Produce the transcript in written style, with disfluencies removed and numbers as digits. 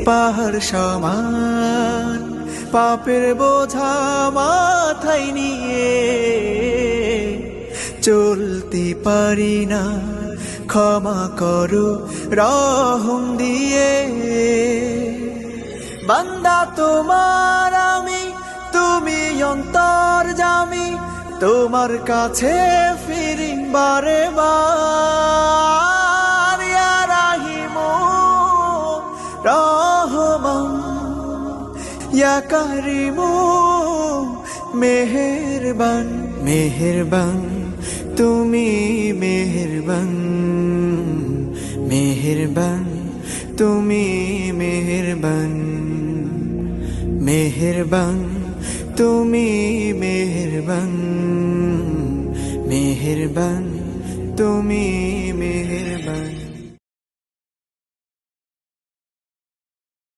পাহাড় সমান পাপের বোঝা মাথায় নিয়ে চলতে পারি না, ক্ষমা করো রহম দিয়ে। বান্দা তোমার আমি, তুমি অন্তর্যামী, তোমার কাছে ফিরি বারে বার। ইয়া রাহিমু রহমান, ইয়া কারিমু মেহেরবান, মেহেরবান তুমি মেহেরবান, মেহেরবান তুমি মেহেরবান, মেহেরবান তুমি মেহেরবান, মেহেরবান তুমি মেহেরবান।